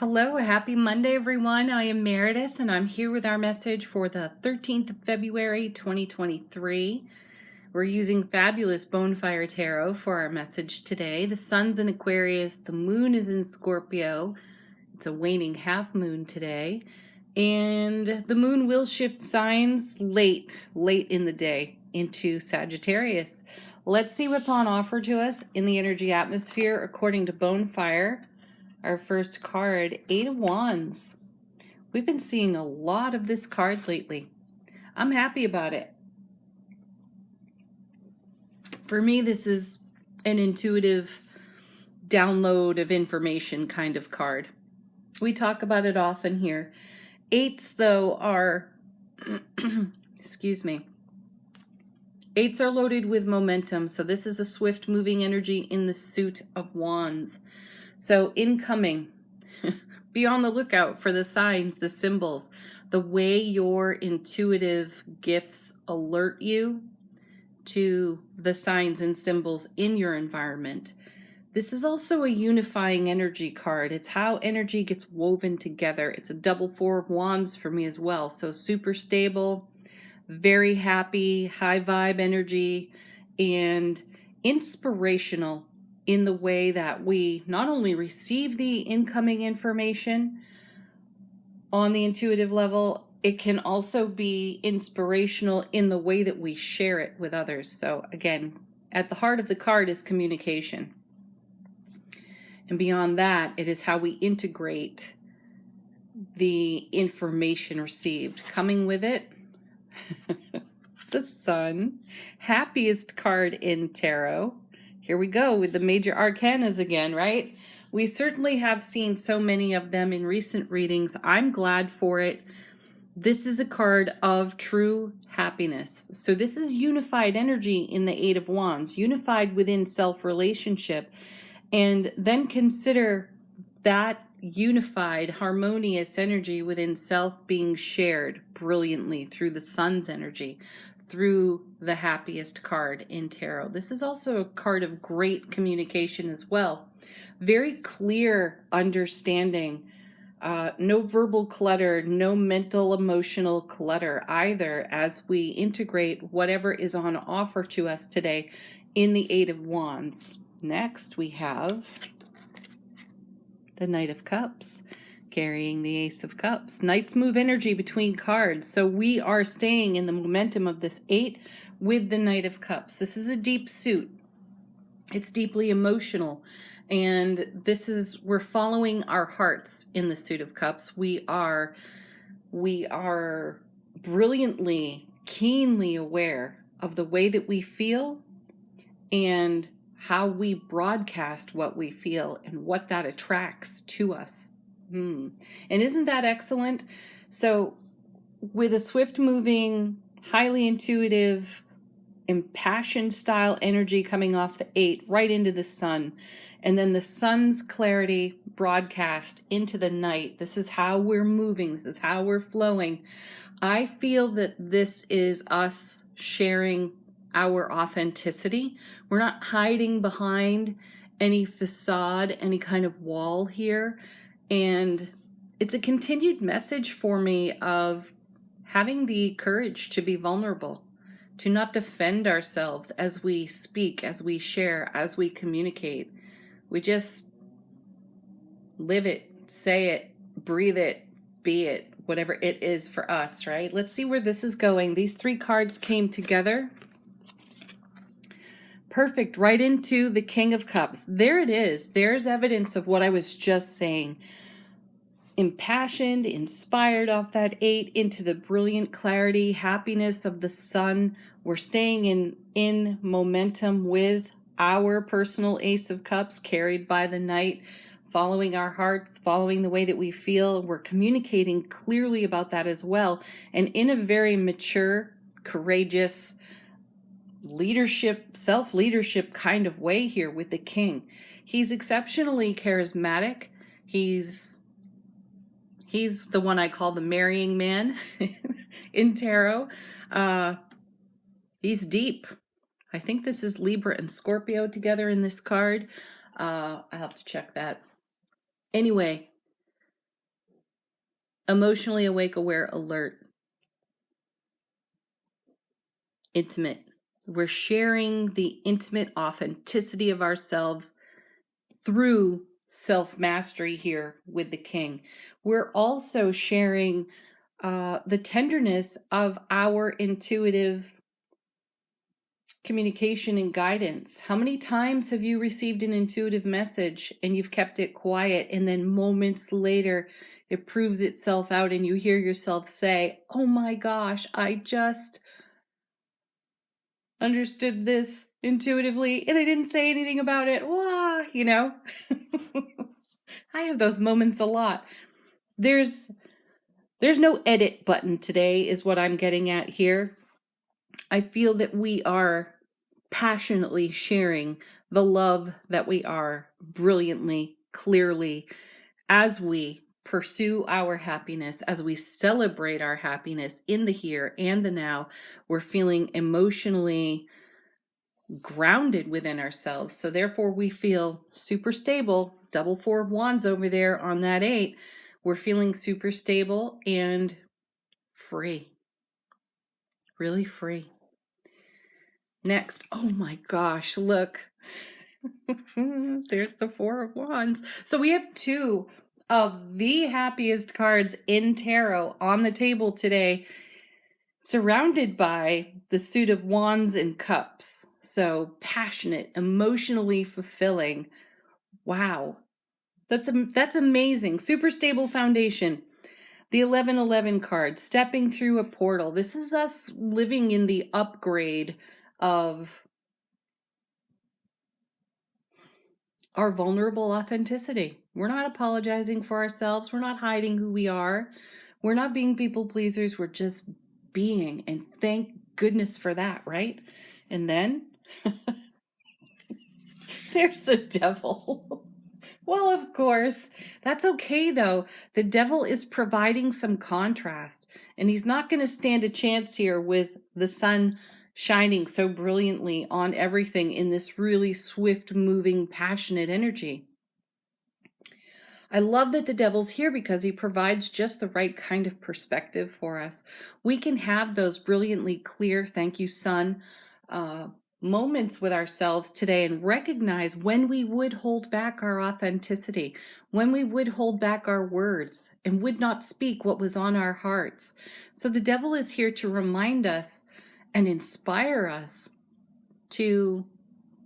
Hello, happy Monday, everyone. I am Meredith, and I'm here with our message for the 13th of February, 2023. We're using fabulous Bonfire Tarot for our message today. The sun's in Aquarius, the moon is in Scorpio. It's a waning half moon today, and the moon will shift signs late in the day into Sagittarius. Let's see what's on offer to us in the energy atmosphere according to Bonfire. Our first card, Eight of Wands. We've been seeing a lot of this card lately. I'm happy about it. For me, this is an intuitive download of information kind of card. We talk about it often here. Eights, though, are, excuse me, eights are loaded with momentum. So this is a swift moving energy in the suit of wands. So incoming, be on the lookout for the signs, the symbols, the way your intuitive gifts alert you to the signs and symbols in your environment. This is also a unifying energy card. It's how energy gets woven together. It's a double Four of Wands for me as well. So super stable, very happy, high vibe energy, and inspirational in the way that we not only receive the incoming information on the intuitive level, it can also be inspirational in the way that we share it with others. So again, at the heart of the card is communication. And beyond that, it is how we integrate the information received. Coming with it, the Sun, happiest card in tarot. Here we go with the major arcanas again, right? We certainly have seen so many of them in recent readings. I'm glad for it. This is a card of true happiness. So this is unified energy in the Eight of Wands, unified within self-relationship. And then consider that unified, harmonious energy within self being shared brilliantly through the Sun's energy, through the happiest card in tarot. This is also a card of great communication as well. Very clear understanding, no verbal clutter, no mental, emotional clutter either, as we integrate whatever is on offer to us today in the Eight of Wands. Next, we have the Knight of Cups, carrying the Ace of Cups. Knights move energy between cards, so we are staying in the momentum of this eight with the Knight of Cups. This is a deep suit. It's deeply emotional, and we're following our hearts in the suit of cups. We are brilliantly, keenly aware of the way that we feel and how we broadcast what we feel and what that attracts to us. And isn't that excellent? So with a swift moving, highly intuitive, impassioned style energy coming off the eight right into the Sun, and then the Sun's clarity broadcast into the night. This is how we're moving. This is how we're flowing. I feel that this is us sharing our authenticity. We're not hiding behind any facade, any kind of wall here. And it's a continued message for me of having the courage to be vulnerable, to not defend ourselves as we speak, as we share, as we communicate. We just live it, say it, breathe it, be it, whatever it is for us, right? Let's see where this is going. These three cards came together. Perfect, right into the King of Cups. There it is. There's evidence of what I was just saying. Impassioned, inspired off that eight into the brilliant clarity, happiness of the Sun. We're staying in momentum with our personal Ace of Cups carried by the Knight, following our hearts, following the way that we feel. We're communicating clearly about that as well, and in a very mature, courageous, leadership, self-leadership kind of way here with the King. He's exceptionally charismatic. He's the one I call the marrying man in tarot. He's deep. I think this is Libra and Scorpio together in this card. I have to check that. Anyway, Emotionally awake, aware, alert, intimate. We're sharing the intimate authenticity of ourselves through self-mastery here with the king. We're also sharing the tenderness of our intuitive communication and guidance. How many times have you received an intuitive message and you've kept it quiet, and then moments later it proves itself out and you hear yourself say, oh my gosh, I just understood this intuitively and I didn't say anything about it. Wah, you know? I have those moments a lot. There's no edit button today is what I'm getting at here. I feel that we are passionately sharing the love that we are brilliantly, clearly, as we pursue our happiness, as we celebrate our happiness in the here and the now. We're feeling emotionally grounded within ourselves. So therefore we feel super stable. Double 4 of Wands over there on that 8. We're feeling super stable and free. Really free. Next, oh my gosh, look. There's the 4 of Wands. So we have 2 of the happiest cards in tarot on the table today, surrounded by the suit of Wands and Cups. So passionate, emotionally fulfilling. Wow. That's amazing. Super stable foundation. The 1111 card, stepping through a portal. This is us living in the upgrade of our vulnerable authenticity. We're not apologizing for ourselves. We're not hiding who we are. We're not being people pleasers. We're just being. And thank goodness for that, right? And then there's the devil. Well, of course, that's okay though. The devil is providing some contrast, and he's not going to stand a chance here with the sun shining so brilliantly on everything in this really swift moving, passionate energy. I love that the devil's here because he provides just the right kind of perspective for us. We can have those brilliantly clear, thank you, sun, moments with ourselves today and recognize when we would hold back our authenticity, when we would hold back our words and would not speak what was on our hearts. So the devil is here to remind us and inspire us to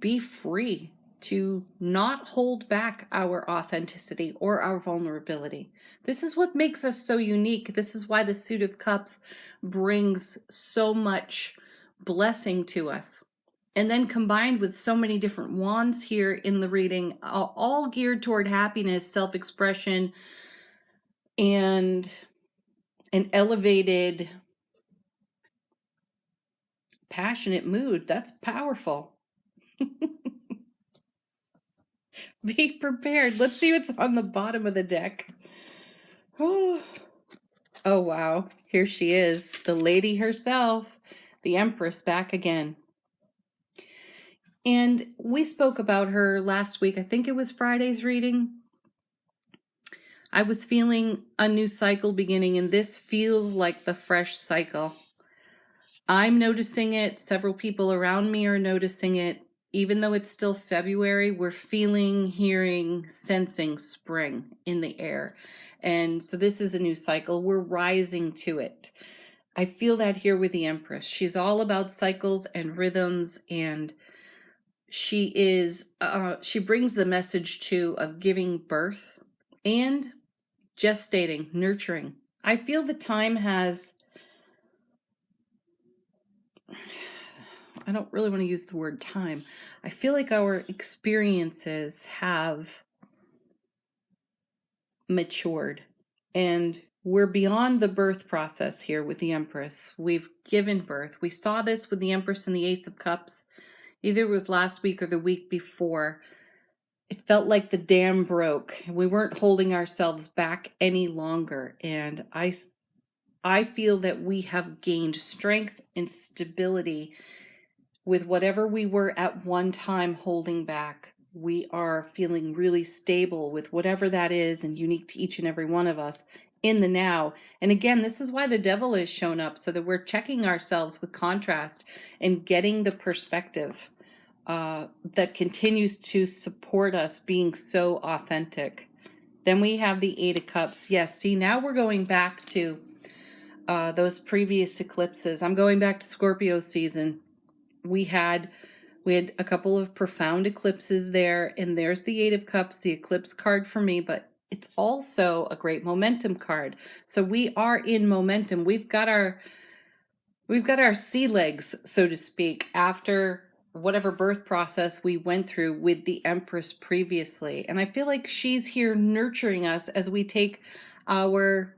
be free, to not hold back our authenticity or our vulnerability. This is what makes us so unique. This is why the Suit of Cups brings so much blessing to us. And then combined with so many different wands here in the reading, all geared toward happiness, self-expression, and an elevated, passionate mood. That's powerful. Be prepared. Let's see what's on the bottom of the deck. Oh, wow. Here she is, the lady herself, the Empress, back again. And we spoke about her last week. I think it was Friday's reading. I was feeling a new cycle beginning, and this feels like the fresh cycle. I'm noticing it. Several people around me are noticing it. Even though it's still February, we're feeling, hearing, sensing spring in the air. And so this is a new cycle. We're rising to it. I feel that here with the Empress. She's all about cycles and rhythms, and she brings the message too of giving birth and gestating, nurturing. I feel the time has, I don't really want to use the word time. I feel like our experiences have matured, and we're beyond the birth process here with the Empress. We've given birth. We saw this with the Empress and the Ace of Cups. Either it was last week or the week before. It felt like the dam broke. We weren't holding ourselves back any longer. And I feel that we have gained strength and stability with whatever we were at one time holding back. We are feeling really stable with whatever that is and unique to each and every one of us. in the now. And again, this is why the devil has shown up, so that we're checking ourselves with contrast and getting the perspective that continues to support us being so authentic. Then we have the Eight of Cups. Yes, see, now we're going back to those previous eclipses. I'm going back to Scorpio season. We had a couple of profound eclipses there, and there's the Eight of Cups, the eclipse card for me, but it's also a great momentum card. So we are in momentum. We've got our sea legs, so to speak, after whatever birth process we went through with the Empress previously. And I feel like she's here nurturing us as we take our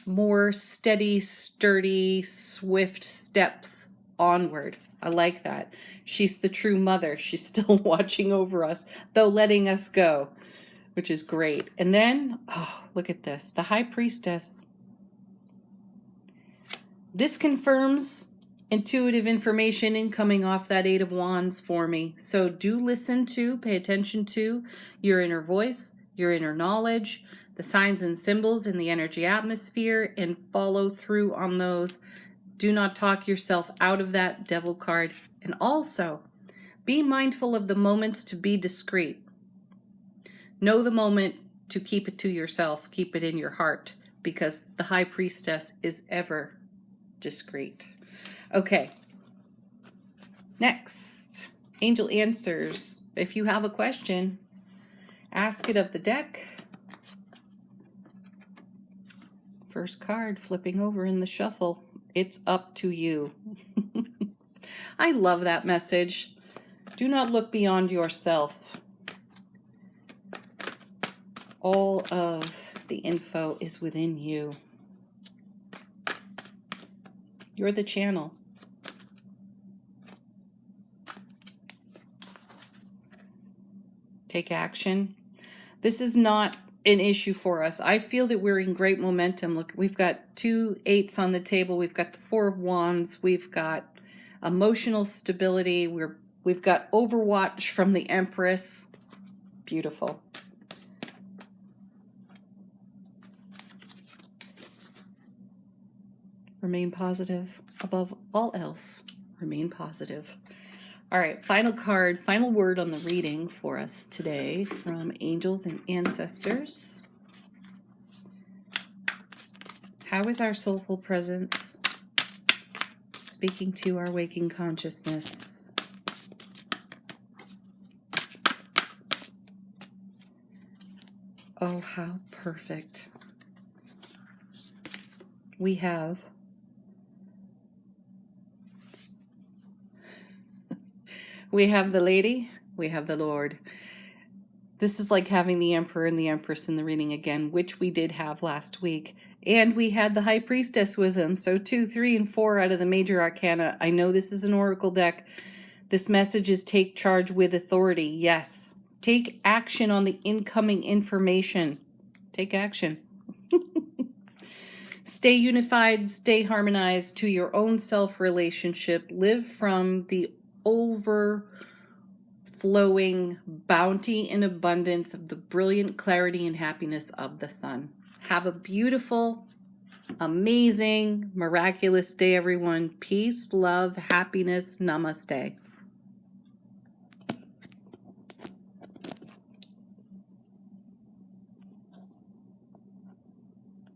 more steady, sturdy, swift steps onward. I like that. She's the true mother. She's still watching over us, though letting us go, which is great. And then, oh, look at this. The High Priestess. This confirms intuitive information incoming off that Eight of Wands for me. So do listen to, pay attention to your inner voice, your inner knowledge, the signs and symbols in the energy atmosphere, and follow through on those. Do not talk yourself out of that Devil card. And also, be mindful of the moments to be discreet. Know the moment to keep it to yourself, keep it in your heart, because the High Priestess is ever discreet. Okay. Next, angel answers. If you have a question, ask it of the deck. First card flipping over in the shuffle. It's up to you. I love that message. Do not look beyond yourself. All of the info is within you. You're the channel. Take action. This is not an issue for us. I feel that we're in great momentum. Look, we've got 2 8s on the table. We've got the 4 of Wands. We've got emotional stability. We've got Overwatch from the Empress. Beautiful. Remain positive. Above all else, remain positive. All right, final card, final word on the reading for us today from angels and ancestors. How is our soulful presence speaking to our waking consciousness? Oh, how perfect. We have the Lady, we have the Lord. This is like having the Emperor and the Empress in the reading again, which we did have last week. And we had the High Priestess with him. So 2, 3, and 4 out of the major arcana. I know this is an oracle deck. This message is take charge with authority. Yes. Take action on the incoming information. Take action. Stay unified, stay harmonized to your own self-relationship. Live from the overflowing bounty and abundance of the brilliant clarity and happiness of the sun. Have a beautiful, amazing, miraculous day, everyone. Peace, love, happiness. Namaste.